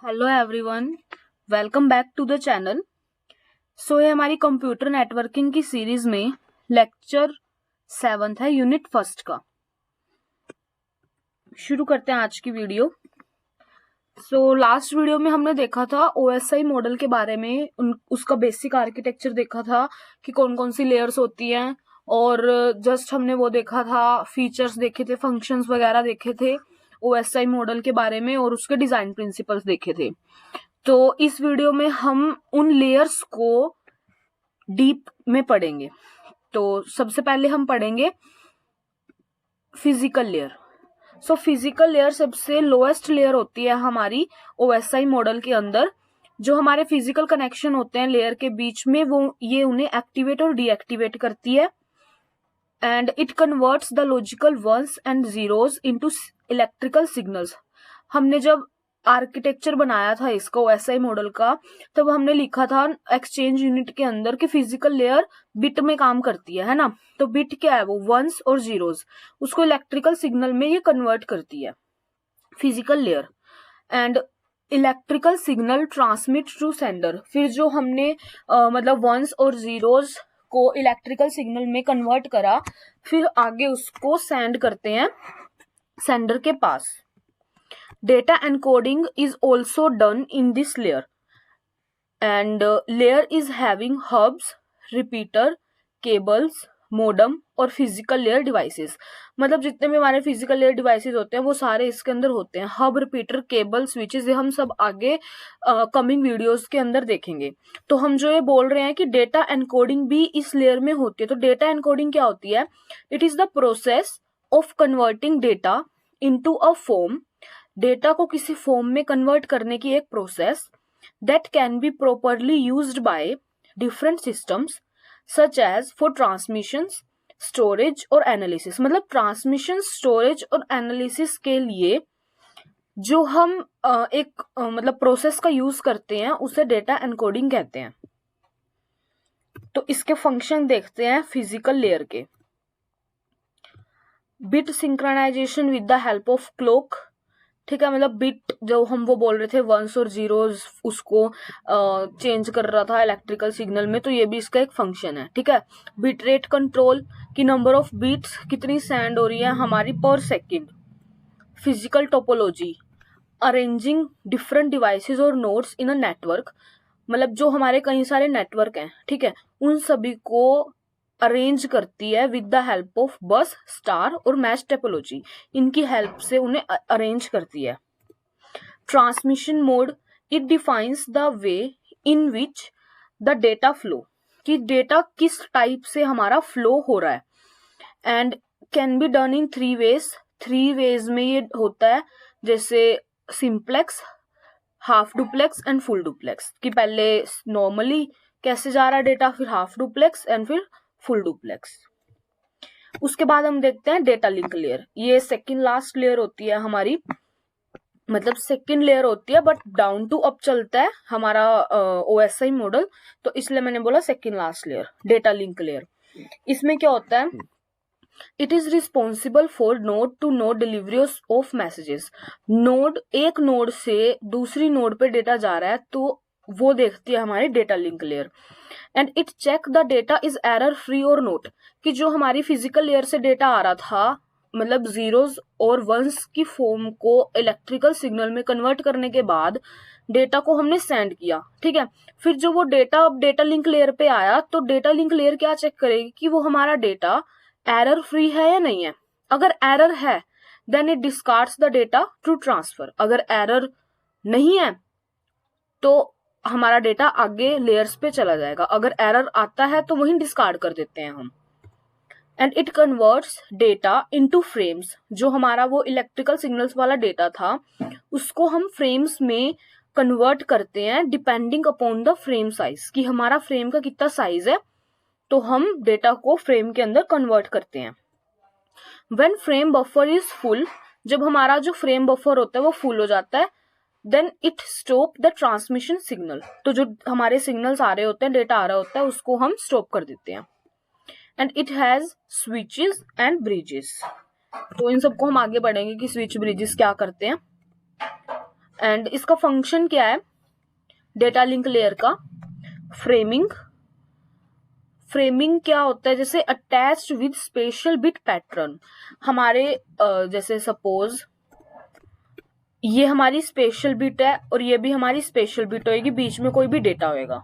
Hello everyone, welcome back to the channel. ये हमारी computer networking की सीरीज में लेक्चर 7 है, यूनिट फर्स्ट का। शुरू करते हैं आज की वीडियो। लास्ट वीडियो में हमने देखा था OSI मॉडल के बारे में, उसका बेसिक आर्किटेक्चर देखा था कि कौन कौन सी लेयर्स होती हैं, और जस्ट हमने वो देखा था, फीचर्स देखे थे, फंक्शंस वगैरह देखे थे OSI मॉडल के बारे में, और उसके डिजाइन प्रिंसिपल्स देखे थे। तो इस वीडियो में हम उन लेयर्स को डीप में पढ़ेंगे। तो सबसे पहले हम पढ़ेंगे फिजिकल लेयर। फिजिकल लेयर सबसे लोएस्ट लेयर होती है हमारी OSI मॉडल के अंदर। जो हमारे फिजिकल कनेक्शन होते हैं लेयर के बीच में, वो ये उन्हें एक्टिवेट और डीएक्टिवेट करती है। And it converts the logical ones and zeros into electrical signals. हमने जब आर्किटेक्चर बनाया था इसका OSI मॉडल का, तब हमने लिखा था एक्सचेंज यूनिट के अंदर कि फिजिकल लेयर बिट में काम करती है ना। तो बिट क्या है, वो वंस और जीरोस, उसको इलेक्ट्रिकल सिग्नल में ये कन्वर्ट करती है physical layer. And electrical signal transmit to sender. फिर जो हमने मतलब वंस और जीरोस को इलेक्ट्रिकल सिग्नल में कन्वर्ट करा, फिर आगे उसको सेंड करते हैं सेंडर के पास। Data encoding is also done in this layer, and layer is having hubs, repeater, cables, modem और फिजिकल लेयर डिवाइसेस। मतलब जितने भी हमारे फिजिकल लेयर डिवाइसेस होते हैं वो सारे इसके अंदर होते हैं। हब, रिपीटर, केबल, स्विचेस, ये हम सब आगे कमिंग वीडियोस के अंदर देखेंगे। तो हम जो ये बोल रहे हैं कि डेटा एनकोडिंग भी इस लेयर में होती है। तो डेटा एनकोडिंग क्या होती है? It is the process of converting data into a form. Data को किसी फॉर्म में कन्वर्ट करने की एक process that can be properly used by different systems such as for transmission, storage और एनालिसिस। मतलब ट्रांसमिशन, स्टोरेज और एनालिसिस के लिए जो हम एक मतलब प्रोसेस का यूज करते हैं उसे डेटा एनकोडिंग कहते हैं। तो इसके फंक्शन देखते हैं फिजिकल लेयर के। Bit synchronisation with the help of clock. ठीक है, मतलब बिट जो हम वो बोल रहे थे वंस और जीरोज, उसको चेंज कर रहा था इलेक्ट्रिकल सिग्नल में, तो ये भी इसका एक फंक्शन है। ठीक है, बिट रेट कंट्रोल की नंबर ऑफ बिट्स कितनी सेंड हो रही है हमारी पर second. Physical topology, arranging different devices और नोड्स इन अ नेटवर्क। मतलब जो हमारे कई सारे नेटवर्क हैं, ठीक है, उन सभी को अरेंज करती है with the help of bus, star और मैच टोपोलॉजी। इनकी हेल्प से उन्हें अरेंज करती है। Transmission mode, it defines the way in which the data flow, कि डेटा किस टाइप से हमारा फ्लो हो रहा है। And can be done in 3 ways. 3 ways में ये होता है, जैसे simplex, half duplex and full duplex. कि पहले नॉर्मली कैसे जा रहा है डेटा, फिर हाफ डुप्लेक्स एंड फिर फुल डुप्लेक्स। उसके बाद हम देखते हैं डेटा लिंक लेयर। ये सेकंड लास्ट लेयर होती है हमारी, मतलब सेकंड लेयर होती है, बट डाउन टू अप चलता है हमारा OSI मॉडल, तो इसलिए मैंने बोला second last layer, data link layer. इसमें क्या होता है? It is responsible for node to node delivery of messages. Node, एक नोड से दूसरी नोड पे डेटा जा रहा है तो वो देखती है हमारी data link layer. And it check the data is error free और नोट, कि जो हमारी फिजिकल लेयर से डेटा आ रहा था, मतलब जीरोस और वंस की फॉर्म को इलेक्ट्रिकल सिग्नल में कन्वर्ट करने के बाद डेटा को हमने सेंड किया। ठीक है, फिर जो वो डेटा अब डेटा लिंक लेयर पे आया, तो डेटा लिंक लेयर क्या चेक करेगी कि वो हमारा डेटा एरर फ्री है या नहीं है। अगर एरर है then it discards the data to transfer. अगर एरर नहीं है तो हमारा डेटा आगे लेयर्स पे चला जाएगा। अगर एरर आता है तो वहीं डिस्कार्ड कर देते हैं हम। And it converts data into frames. जो हमारा वो इलेक्ट्रिकल सिग्नल्स वाला डेटा था, उसको हम फ्रेम्स में कन्वर्ट करते हैं depending upon the frame size, कि हमारा फ्रेम का कितना साइज है, तो हम डेटा को फ्रेम के अंदर कन्वर्ट करते हैं। When frame buffer is full, जब हमारा जो फ्रेम बफर होता है वो फुल हो जाता है, then it stop the transmission signal. तो जो हमारे सिग्नल्स आ रहे होते हैं, डेटा आ रहा होता है, उसको हम स्टॉप कर देते हैं। And it has switches and bridges. तो इन सबको हम आगे बढ़ेंगे कि स्विच ब्रिजेस क्या करते हैं। एंड इसका फंक्शन क्या है डेटा लिंक लेयर का? फ्रेमिंग। फ्रेमिंग क्या होता है? जैसे attached with special bit pattern. हमारे जैसे सपोज ये हमारी स्पेशल बिट है और ये भी हमारी स्पेशल बिट होगी, बीच में कोई भी डेटा होएगा,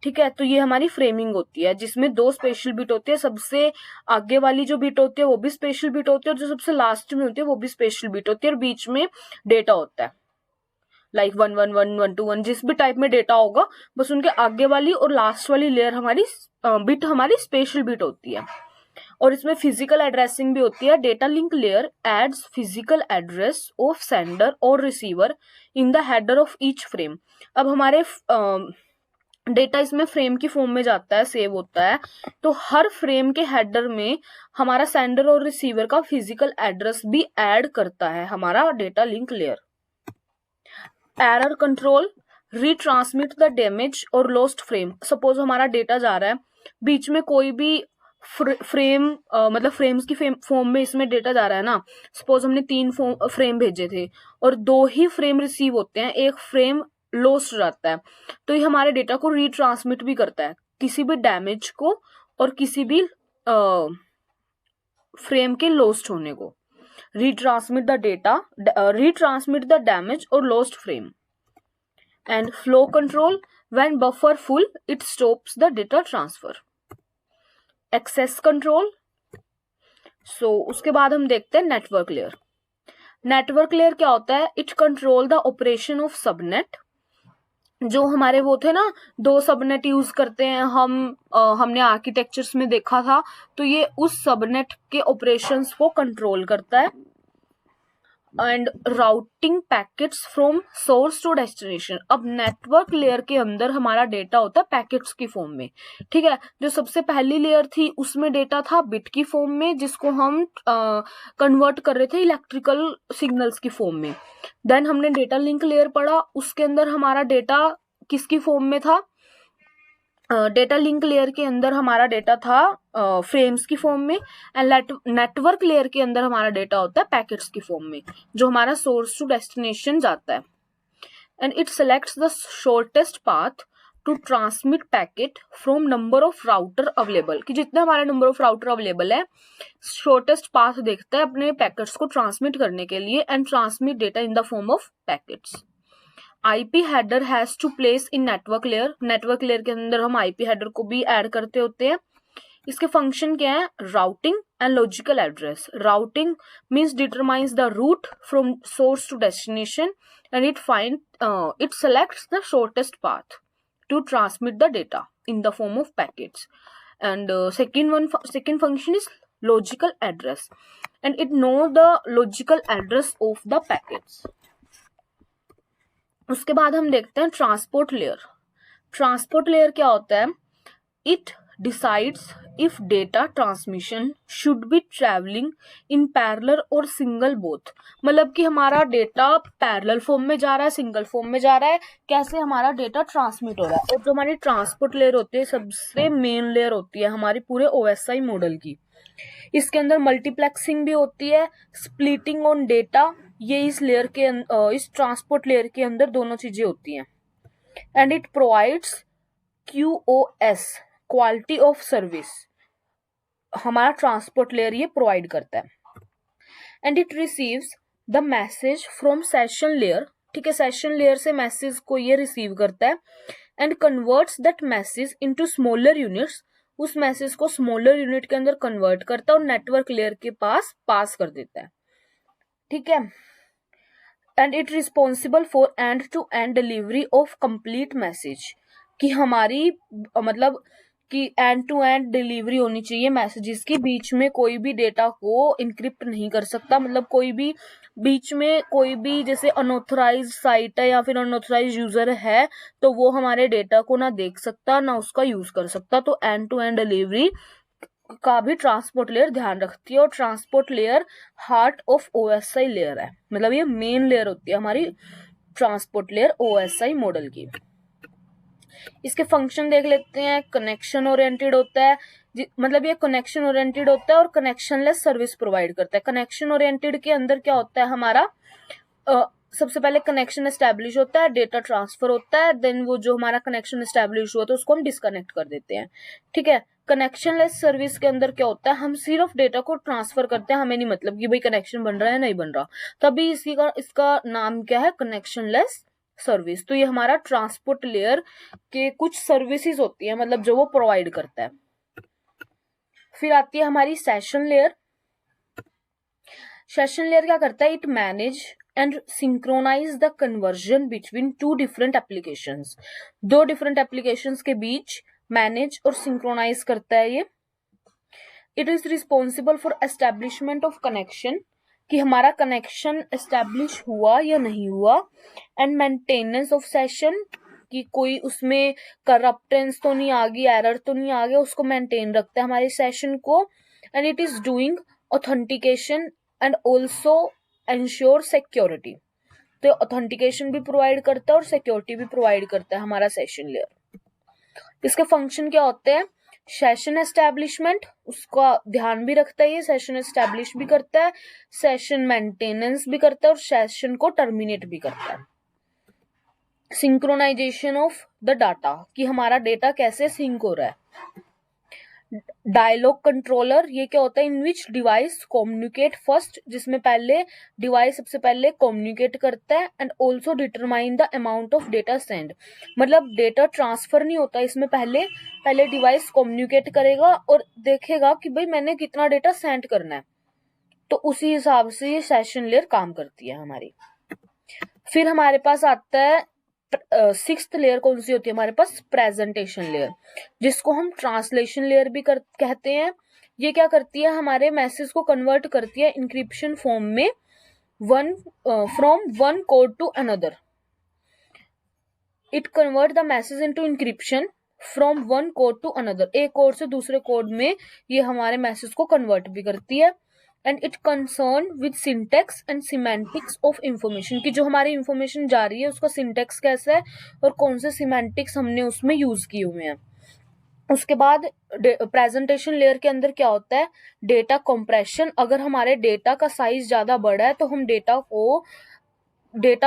ठीक है। तो ये हमारी फ्रेमिंग होती है जिसमें दो स्पेशल बिट होती है, सबसे आगे वाली जो बिट होती है वो भी स्पेशल बिट होती है और जो सबसे लास्ट में होती है वो भी स्पेशल बिट होती है और बीच में डेटा होता है, लाइक 111 121 जिस भी टाइप में डेटा होगा, बस उनके आगे वाली और लास्ट वाली लेयर हमारी बिट हमारी स्पेशल बिट होती है। और इसमें फिजिकल एड्रेसिंग भी होती है। Data link layer adds physical address of sender और receiver in the header of each frame. अब हमारे डेटा इसमें फ्रेम की फॉर्म में जाता है, सेव होता है, तो हर फ्रेम के हेडर में हमारा सेंडर और रिसीवर का फिजिकल एड्रेस भी ऐड करता है हमारा data link layer. Error control, retransmit the damage और लॉस्ट फ्रेम। सपोज हमारा डेटा जा रहा है, बीच में कोई भी फ्रेम मतलब फ्रेम्स की फॉर्म में इसमें डेटा जा रहा है ना, सपोज हमने 3 फ्रेम भेजे थे और 2 ही फ्रेम रिसीव होते हैं, एक फ्रेम लॉस्ट जाता है, तो ये हमारे डेटा को रीट्रांसमिट भी करता है, किसी भी डैमेज को और किसी भी फ्रेम के लॉस्ट होने को। retransmit the data, retransmit the damage or lost frame. And flow control, when buffer full it stops the data transfer. Access control, so उसके बाद हम देखते हैं नेटवर्क लेयर। नेटवर्क लेयर क्या होता है? It control the operation of subnet. जो हमारे वो थे ना, 2 सबनेट यूज करते हैं हमने आर्किटेक्चर्स में देखा था, तो ये उस सबनेट के ऑपरेशंस को कंट्रोल करता है। And routing packets from source to destination. अब नेटवर्क लेयर के अंदर हमारा डेटा होता है पैकेट्स की फॉर्म में, ठीक है। जो सबसे पहली लेयर थी उसमें डेटा था बिट की फॉर्म में, जिसको हम कन्वर्ट कर रहे थे इलेक्ट्रिकल सिग्नल्स की फॉर्म में। देन हमने डेटा लिंक लेयर पढ़ा, उसके अंदर हमारा डेटा किसकी फॉर्म में था? डेटा लिंक लेयर के अंदर हमारा डेटा था फ्रेम्स की फॉर्म में, एंड नेटवर्क लेयर के अंदर हमारा डेटा होता है पैकेट्स की फॉर्म में, जो हमारा सोर्स टू डेस्टिनेशन जाता है। And it selects the shortest path to transmit packet from number of router available, कि जितने हमारे नंबर ऑफ राउटर अवेलेबल है, शॉर्टेस्ट पाथ देखता है अपने पैकेट्स को ट्रांसमिट करने के लिए, and transmit data in the form of packets. IP header has to place in network layer. Network layer के अंदर हम IP हेडर को भी ऐड करते होते हैं। इसके फंक्शन क्या है? Routing and logical address. Routing means determines the route from source to destination and it selects the shortest path to transmit the data in the form of packets. And second function is logical address and it know the logical address of the packets. उसके बाद हम देखते हैं transport layer. Transport layer क्या होता है? It decides if data transmission should be travelling in parallel और single both. मतलब कि हमारा डेटा पैरेलल फॉर्म में जा रहा है, सिंगल फॉर्म में जा रहा है, कैसे हमारा डेटा ट्रांसमिट हो रहा है। और जो हमारी ट्रांसपोर्ट लेयर होती है सबसे मेन लेयर होती है हमारी पूरे OSI मॉडल की। इसके अंदर मल्टीप्लेक्सिंग भी होती है, स्प्लिटिंग ऑन डेटा, ये इस लेयर के इस ट्रांसपोर्ट लेयर के अंदर दोनों चीजें होती हैं। And it provides QoS, quality of service, हमारा ट्रांसपोर्ट लेयर ये प्रोवाइड करता है। And it receives the message from session layer, ठीक है, सेशन लेयर से मैसेज को ये रिसीव करता है and converts that message into smaller units, उस मैसेज को स्मॉलर यूनिट के अंदर कन्वर्ट करता है और नेटवर्क लेयर के पास पास कर देता है, ठीक है। And it responsible for end to end delivery of complete message, कि हमारी मतलब कि एंड टू एंड डिलीवरी होनी चाहिए मैसेजेस की, बीच में कोई भी डेटा को इनक्रिप्ट नहीं कर सकता। मतलब कोई भी बीच में कोई भी जैसे अनऑथराइज्ड साइट है या फिर अनऑथराइज्ड यूजर है तो वो हमारे डेटा को ना देख सकता ना उसका यूज कर सकता। तो एंड टू एंड डिलीवरी का भी ट्रांसपोर्ट लेयर ध्यान रखती है और transport layer heart of OSI layer है, मतलब ये मेन लेयर होती है हमारी ट्रांसपोर्ट लेयर OSI मॉडल की। इसके फंक्शन देख लेते हैं। कनेक्शन ओरिएंटेड होता है, मतलब ये कनेक्शन ओरिएंटेड होता है और कनेक्शनलेस सर्विस प्रोवाइड करता है। कनेक्शन ओरिएंटेड के अंदर क्या होता है हमारा सबसे पहले कनेक्शन एस्टेब्लिश होता है, डेटा ट्रांसफर होता है, देन वो जो हमारा कनेक्शन एस्टेब्लिश हुआ तो उसको हम डिस्कनेक्ट कर देते हैं, ठीक है। कनेक्शन लेस सर्विस के अंदर क्या होता है, हम सिर्फ डेटा को ट्रांसफर करते हैं, हमें नहीं मतलब कि भाई कनेक्शन बन रहा है नहीं बन रहा, तभी इसका नाम क्या है, कनेक्शन लेस सर्विस। तो ये हमारा ट्रांसपोर्ट लेयर के कुछ सर्विसेज होती है, मतलब जो वो प्रोवाइड करता है। फिर आती है हमारी सेशन लेयर। सेशन लेयर क्या करता है, it manage and synchronize the conversion between two different applications. दो डिफरेंट एप्लीकेशंस के बीच मैनेज और सिंक्रोनाइज करता है ये। It is responsible for establishment of connection, कि हमारा कनेक्शन एस्टेब्लिश हुआ या नहीं हुआ, एंड मेंटेनेंस ऑफ सेशन, कि कोई उसमें करप्टेंस तो नहीं आ गई, एरर तो नहीं आ गया, उसको मेंटेन रखता है हमारे सेशन को। And it is doing authentication and also ensure security. तो ऑथेंटिकेशन भी प्रोवाइड करता है और सिक्योरिटी भी प्रोवाइड करता है हमारा सेशन लेयर। इसके फंक्शन क्या होते हैं, सेशन एस्टैब्लिशमेंट, उसका ध्यान भी रखता है ये, सेशन एस्टैब्लिश भी करता है, सेशन मेंटेनेंस भी करता है और सेशन को टर्मिनेट भी करता है। सिंक्रोनाइजेशन ऑफ द डाटा, कि हमारा डेटा कैसे सिंक हो रहा है। डायलॉग कंट्रोलर, ये क्या होता है, इन विच डिवाइस कम्युनिकेट फर्स्ट, जिसमें पहले डिवाइस सबसे पहले कम्युनिकेट करता है, and also determine the amount of data send, मतलब डेटा ट्रांसफर नहीं होता इसमें, पहले डिवाइस कम्युनिकेट करेगा और देखेगा कि भाई मैंने कितना डेटा सेंड करना है, तो उसी हिसाब से ये सेशन लेयर काम करती है हमारी। फिर हमारे पास आता है सिक्स्थ लेयर, कौन सी होती है हमारे पास, प्रेजेंटेशन लेयर, जिसको हम ट्रांसलेशन लेयर भी कहते हैं। ये क्या करती है, हमारे मैसेज को कन्वर्ट करती है इंक्रिप्शन फॉर्म में, from one code to another. It convert the message into encryption from one code to another, एक कोड से दूसरे कोड में ये हमारे मैसेज को कन्वर्ट भी करती है। And it concern with syntax and semantics of information, की जो हमारी इंफॉर्मेशन जा रही है उसका सिंटेक्स कैसा है और कौन से सिमेंटिक्स हमने उसमें यूज किए हुए हैं। उसके बाद प्रेजेंटेशन लेयर के अंदर क्या होता है, डेटा कंप्रेशन, अगर हमारे डेटा का साइज ज्यादा बड़ा है तो हम डेटा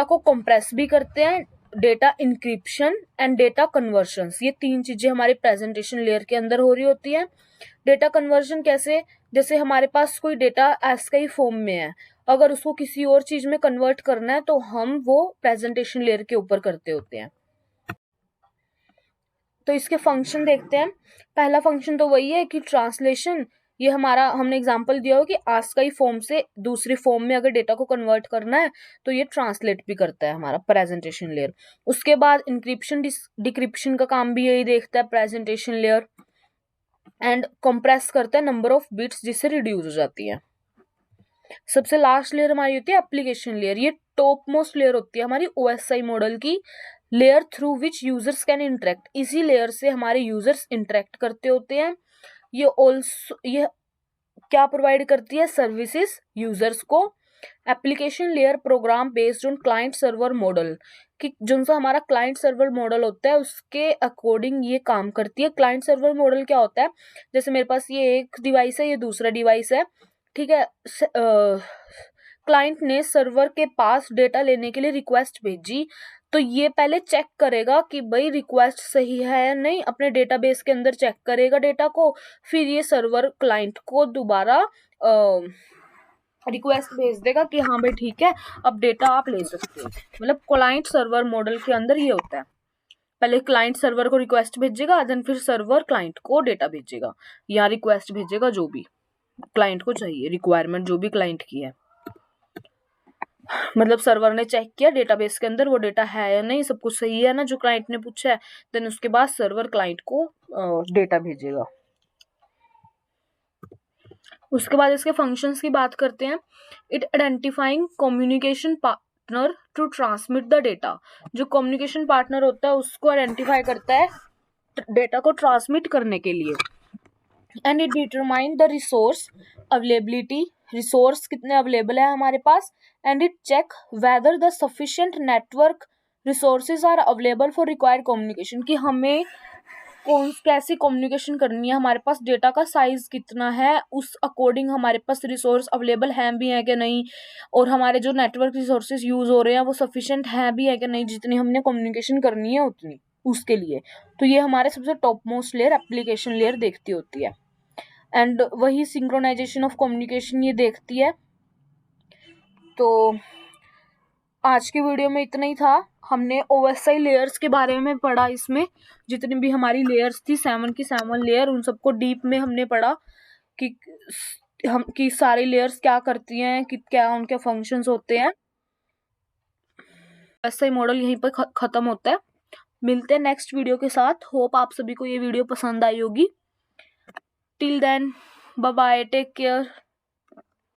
को कंप्रेस भी करते हैं। Data encryption and data conversions, ये तीन चीजें हमारी प्रेजेंटेशन लेयर के अंदर हो रही होती है। डेटा कन्वर्जन कैसे, जैसे हमारे पास कोई डेटा ASCII फॉर्म में है, अगर उसको किसी और चीज में कन्वर्ट करना है तो हम वो प्रेजेंटेशन लेयर के ऊपर करते होते हैं। तो इसके फंक्शन देखते हैं। पहला फंक्शन तो वही है कि ट्रांसलेशन, ये हमारा हमने एग्जांपल दिया हो कि ASCII फॉर्म से दूसरी फॉर्म में अगर डेटा को कन्वर्ट करना है तो ये ट्रांसलेट भी करता है हमारा प्रेजेंटेशन लेयर। उसके बाद इंक्रिप्शन डिक्रिप्शन का काम भी यही देखता है प्रेजेंटेशन लेयर, एंड कंप्रेस करता है नंबर ऑफ बिट्स, जिससे रिड्यूस हो जाती है। सबसे लास्ट लेयर हमारी होती है एप्लीकेशन लेयर, ये टॉप मोस्ट लेयर होती है हमारी OSI मॉडल की layer, through which users can interact, इसी लेयर से हमारे यूजर्स इंटरेक्ट करते होते हैं। ये क्या प्रोवाइड करती है, सर्विसेज यूजर्स को। Application layer program based on client server model, कि जो सा हमारा क्लाइंट सर्वर मॉडल होता है उसके अकॉर्डिंग ये काम करती है। क्लाइंट सर्वर मॉडल क्या होता है, जैसे मेरे पास ये एक डिवाइस है, ये दूसरा डिवाइस है, ठीक है। क्लाइंट ने सर्वर के पास डेटा लेने के लिए रिक्वेस्ट भेजी, तो ये पहले चेक करेगा कि भाई रिक्वेस्ट सही है या नहीं, अपने डेटाबेस के अंदर चेक करेगा डेटा को, फिर ये सर्वर क्लाइंट को दोबारा रिक्वेस्ट भेज देगा कि हाँ भाई ठीक है अब डेटा आप ले सकते हो। मतलब क्लाइंट सर्वर मॉडल के अंदर ये होता है, पहले क्लाइंट सर्वर को रिक्वेस्ट भेजेगा, देन फिर सर्वर क्लाइंट को डेटा भेजेगा या रिक्वेस्ट भेजेगा, जो भी क्लाइंट को चाहिए, रिक्वायरमेंट जो भी क्लाइंट की है। मतलब सर्वर ने चेक किया डेटाबेस के अंदर वो डेटा है या नहीं, सब कुछ सही है ना जो क्लाइंट ने पूछा है, देन उसके बाद सर्वर क्लाइंट को डेटा भेजेगा। उसके बाद इसके फंक्शंस की बात करते हैं। It identifying communication partner to transmit the data, जो कम्युनिकेशन पार्टनर होता है उसको आइडेंटिफाई करता है डेटा को ट्रांसमिट करने के लिए। And it determine the resource availability, resource कितने अवेलेबल है हमारे पास, and it check whether the sufficient network resources are available for required communication, कि हमें कैसे कम्युनिकेशन करनी है, हमारे पास डेटा का साइज कितना है, उस अकॉर्डिंग हमारे पास रिसोर्स अवेलेबल हैं भी हैं कि नहीं, और हमारे जो नेटवर्क रिसोर्सेज यूज हो रहे हैं वो सफिशिएंट हैं भी है कि नहीं, जितनी हमने कम्युनिकेशन करनी है उतनी उसके लिए। तो ये हमारे सबसे top most layer application layer देखती होती है। एंड वही सिंक्रोनाइजेशन ऑफ कम्युनिकेशन ये देखती है। तो आज की वीडियो में इतना ही था। हमने OSI लेयर्स के बारे में पढ़ा, इसमें जितनी भी हमारी लेयर्स थी 7 की 7 लेयर, उन सबको डीप में हमने पढ़ा कि सारी लेयर्स क्या करती हैं, कि क्या उनके फंक्शंस होते हैं। OSI मॉडल यहीं पर खत्म होता है। मिलते हैं नेक्स्ट वीडियो के साथ। होप आप सभी को ये वीडियो पसंद आई होगी। Till then bye bye, take care.